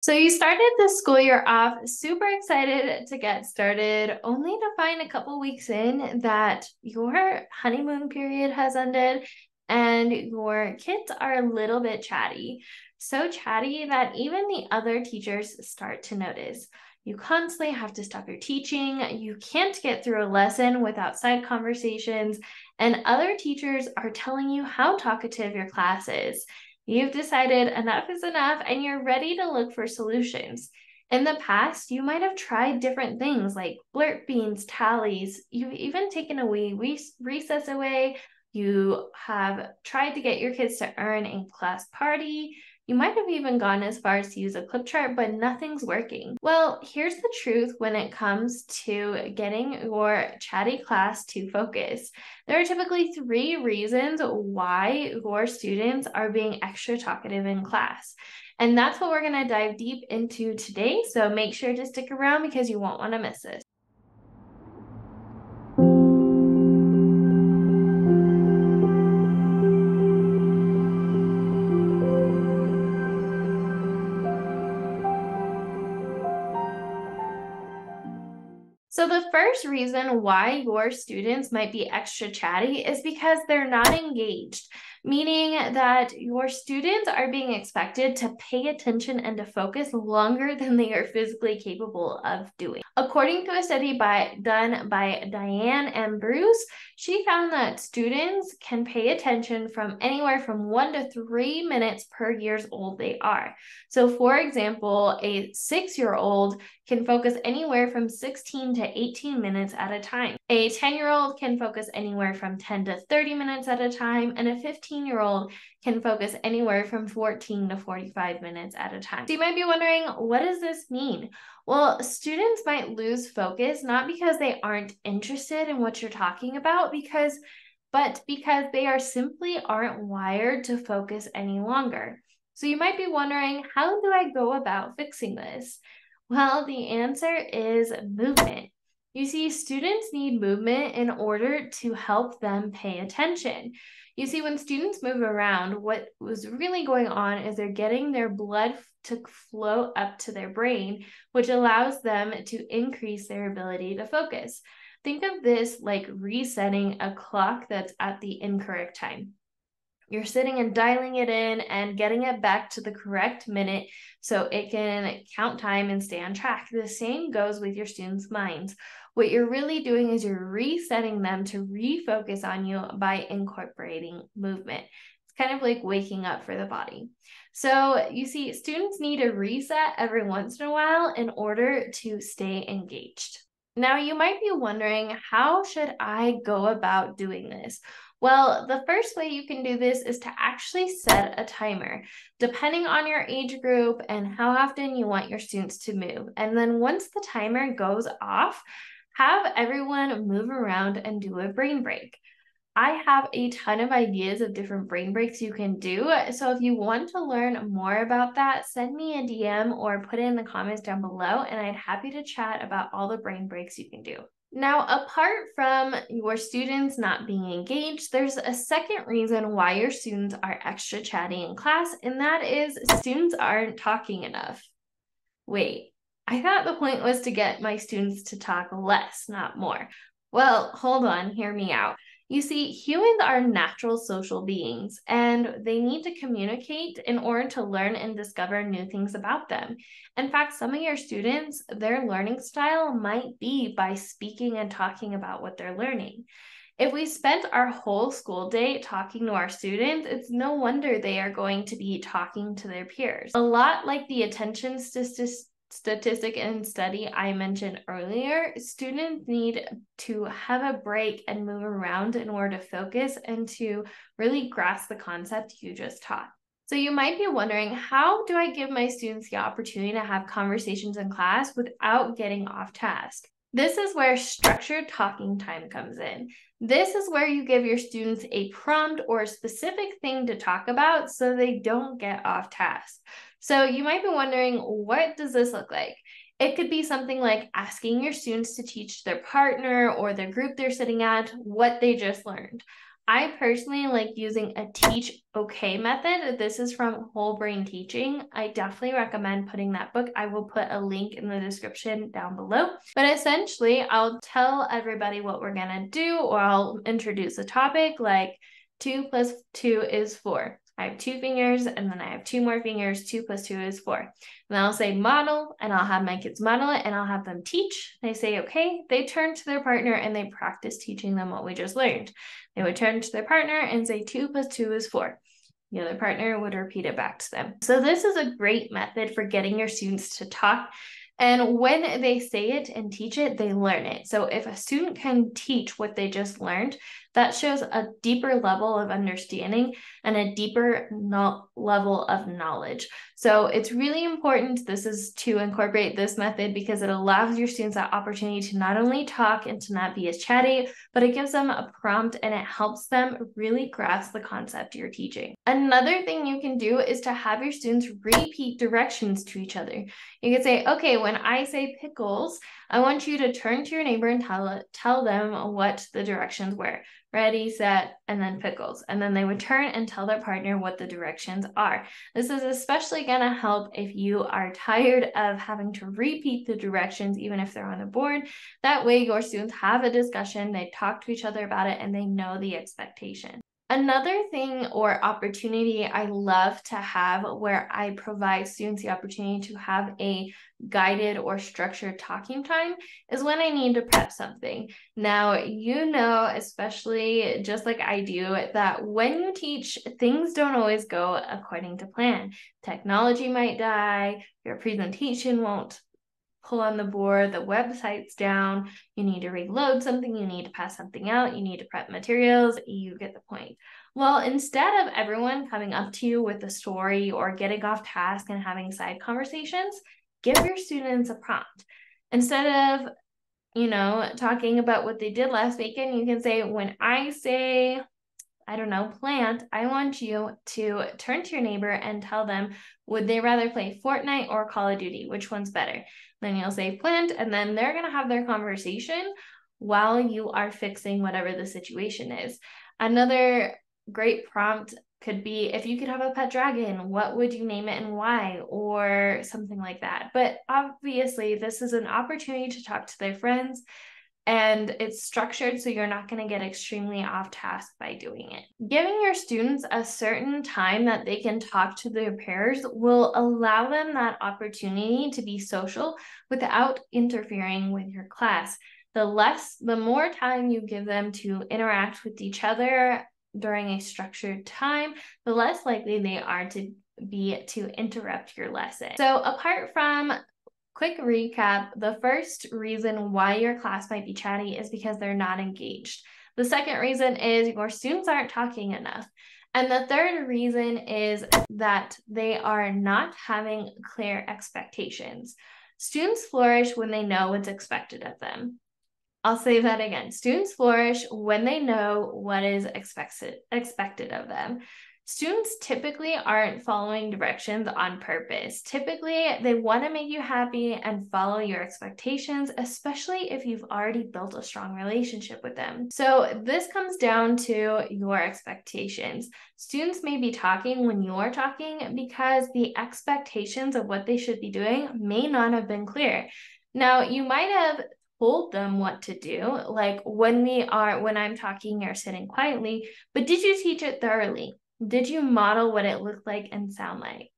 So you started the school year off super excited to get started, only to find a couple weeks in that your honeymoon period has ended and your kids are a little bit chatty. So chatty that even the other teachers start to notice. You constantly have to stop your teaching. You can't get through a lesson without side conversations, and other teachers are telling you how talkative your class is. You've decided enough is enough and you're ready to look for solutions. In the past, you might have tried different things like blurt beans, tallies. You've even taken a wee recess away. You have tried to get your kids to earn a class party. You might have even gone as far as to use a clip chart, but nothing's working. Well, here's the truth when it comes to getting your chatty class to focus. There are typically three reasons why your students are being extra talkative in class. And that's what we're going to dive deep into today. So make sure to stick around because you won't want to miss this. So, the first reason why your students might be extra chatty is because they're not engaged, meaning that your students are being expected to pay attention and to focus longer than they are physically capable of doing. According to a study done by Diane and Bruce, she found that students can pay attention from anywhere from 1 to 3 minutes per years old they are. So, for example, a 6-year-old can focus anywhere from 16 to 18 minutes at a time. A 10-year-old can focus anywhere from 10 to 30 minutes at a time, and a 15-year-old can focus anywhere from 14 to 45 minutes at a time. So you might be wondering, what does this mean? Well, students might lose focus not because they aren't interested in what you're talking about, but because they are simply aren't wired to focus any longer. So you might be wondering, how do I go about fixing this? Well, the answer is movement. You see, students need movement in order to help them pay attention. You see, when students move around, what was really going on is they're getting their blood to flow up to their brain, which allows them to increase their ability to focus. Think of this like resetting a clock that's at the incorrect time. You're sitting and dialing it in and getting it back to the correct minute so it can count time and stay on track. The same goes with your students' minds. What you're really doing is you're resetting them to refocus on you by incorporating movement. It's kind of like waking up for the body. So you see, students need a reset every once in a while in order to stay engaged. Now, you might be wondering, how should I go about doing this? Well, the first way you can do this is to actually set a timer, depending on your age group and how often you want your students to move. And then once the timer goes off, have everyone move around and do a brain break. I have a ton of ideas of different brain breaks you can do. So if you want to learn more about that, send me a DM or put it in the comments down below, and I'd happy to chat about all the brain breaks you can do. Now, apart from your students not being engaged, there's a second reason why your students are extra chatty in class, and that is students aren't talking enough. Wait, I thought the point was to get my students to talk less, not more. Well, hold on, hear me out. You see, humans are natural social beings, and they need to communicate in order to learn and discover new things about them. In fact, some of your students, their learning style might be by speaking and talking about what they're learning. If we spent our whole school day talking to our students, it's no wonder they are going to be talking to their peers. A lot like the attention statistic and study I mentioned earlier, students need to have a break and move around in order to focus and to really grasp the concept you just taught. So you might be wondering, how do I give my students the opportunity to have conversations in class without getting off task? This is where structured talking time comes in. This is where you give your students a prompt or a specific thing to talk about so they don't get off task. So you might be wondering, what does this look like? It could be something like asking your students to teach their partner or their group they're sitting at what they just learned. I personally like using a teach okay method. This is from Whole Brain Teaching. I definitely recommend putting that book. I will put a link in the description down below. But essentially, I'll tell everybody what we're going to do, or I'll introduce a topic like 2 plus 2 is 4. I have 2 fingers, and then I have 2 more fingers. 2 plus 2 is 4. And then I'll say model, and I'll have my kids model it, and I'll have them teach. They say, okay. They turn to their partner, and they practice teaching them what we just learned. They would turn to their partner and say 2 plus 2 is 4. The other partner would repeat it back to them. So this is a great method for getting your students to talk. And when they say it and teach it, they learn it. So if a student can teach what they just learned, that shows a deeper level of understanding and a deeper level of knowledge. So it's really important, this is to incorporate this method because it allows your students that opportunity to not only talk and to not be as chatty, but it gives them a prompt and it helps them really grasp the concept you're teaching. Another thing you can do is to have your students repeat directions to each other. You could say, okay, when I say pickles, I want you to turn to your neighbor and tell them what the directions were. Ready, set, and then pickles. And then they would turn and tell their partner what the directions are. This is especially going to help if you are tired of having to repeat the directions, even if they're on the board. That way your students have a discussion, they talk to each other about it, and they know the expectation. Another thing or opportunity I love to have where I provide students the opportunity to have a guided or structured talking time is when I need to prep something. Now, you know, especially just like I do, that when you teach, things don't always go according to plan. Technology might die, your presentation won't pull on the board, the website's down, you need to reload something, you need to pass something out, you need to prep materials, you get the point. Well, instead of everyone coming up to you with a story or getting off task and having side conversations, give your students a prompt. Instead of, talking about what they did last weekend, you can say, when I say, I don't know, plant, I want you to turn to your neighbor and tell them, would they rather play Fortnite or Call of Duty? Which one's better? Then you'll say plant, and then they're going to have their conversation while you are fixing whatever the situation is. Another great prompt could be, if you could have a pet dragon, what would you name it and why? Or something like that. But obviously, this is an opportunity to talk to their friends, and it's structured so you're not going to get extremely off task by doing it. Giving your students a certain time that they can talk to their peers will allow them that opportunity to be social without interfering with your class. The more time you give them to interact with each other during a structured time, the less likely they are to interrupt your lesson. So apart from quick recap, the first reason why your class might be chatty is because they're not engaged. The second reason is your students aren't talking enough. And the third reason is that they are not having clear expectations. Students flourish when they know what's expected of them. I'll say that again. Students flourish when they know what is expected of them. Students typically aren't following directions on purpose. Typically, they want to make you happy and follow your expectations, especially if you've already built a strong relationship with them. So this comes down to your expectations. Students may be talking when you're talking because the expectations of what they should be doing may not have been clear. Now, you might have told them what to do, like when I'm talking, you're sitting quietly, but did you teach it thoroughly? Did you model what it looked like and sound like?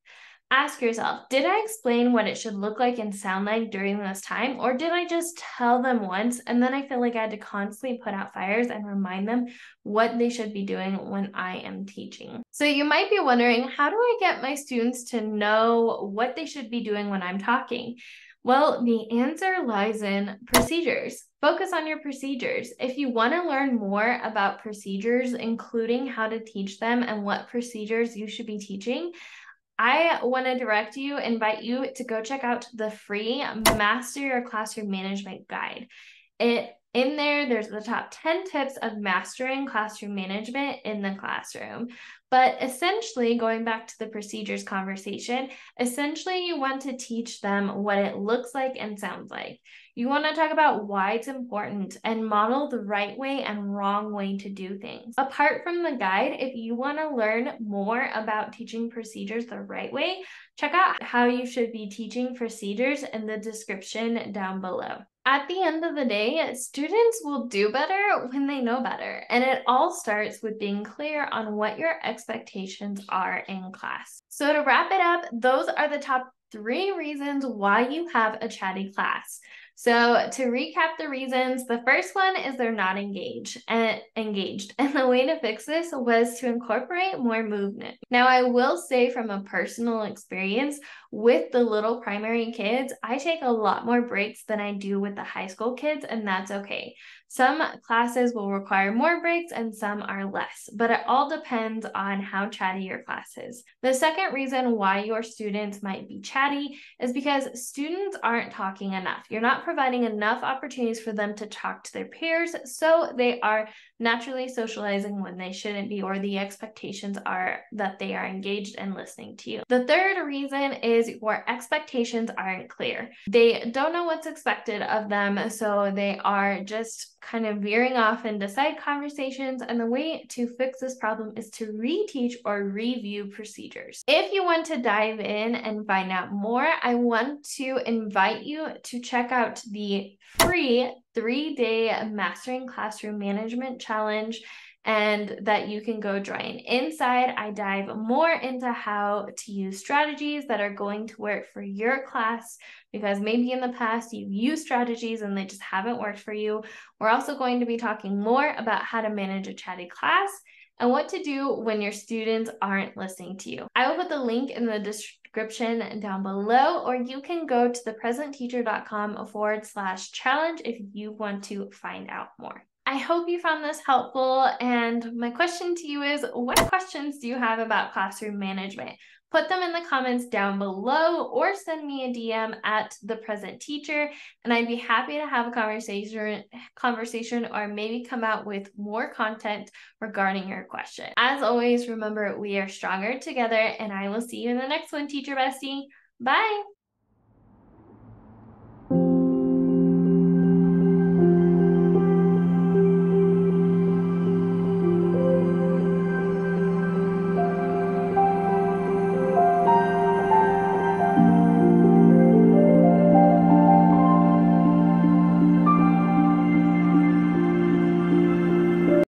Ask yourself, did I explain what it should look like and sound like during this time? Or did I just tell them once and then I feel like I had to constantly put out fires and remind them what they should be doing when I am teaching? So you might be wondering, how do I get my students to know what they should be doing when I'm talking? Well, the answer lies in procedures. Focus on your procedures. If you want to learn more about procedures, including how to teach them and what procedures you should be teaching, I want to invite you to go check out the free Master Your Classroom Management Guide. In there's the top 10 tips of mastering classroom management in the classroom. But essentially, going back to the procedures conversation, essentially you want to teach them what it looks like and sounds like. You want to talk about why it's important and model the right way and wrong way to do things. Apart from the guide, if you want to learn more about teaching procedures the right way, check out how you should be teaching procedures in the description down below. At the end of the day, students will do better when they know better, and it all starts with being clear on what your expectations are in class. So to wrap it up, those are the top 3 reasons why you have a chatty class. So to recap the reasons, the first one is they're not engaged. And the way to fix this was to incorporate more movement. Now, I will say from a personal experience with the little primary kids, I take a lot more breaks than I do with the high school kids, and that's okay. Some classes will require more breaks and some are less, but it all depends on how chatty your class is. The second reason why your students might be chatty is because students aren't talking enough. You're not providing enough opportunities for them to talk to their peers, so they are naturally socializing when they shouldn't be, or the expectations are that they are engaged and listening to you. The third reason is your expectations aren't clear. They don't know what's expected of them, so they are just kind of veering off into side conversations, and the way to fix this problem is to reteach or review procedures. If you want to dive in and find out more, I want to invite you to check out the free 3-day Mastering Classroom Management Challenge, and that you can go join. Inside, I dive more into how to use strategies that are going to work for your class, because maybe in the past you've used strategies and they just haven't worked for you. We're also going to be talking more about how to manage a chatty class and what to do when your students aren't listening to you. I will put the link in the description down below, or you can go to thepresentteacher.com/challenge if you want to find out more. I hope you found this helpful, and my question to you is, what questions do you have about classroom management? Put them in the comments down below or send me a DM at The Present Teacher, and I'd be happy to have a conversation or maybe come out with more content regarding your question. As always, remember, we are stronger together, and I will see you in the next one, Teacher Bestie. Bye!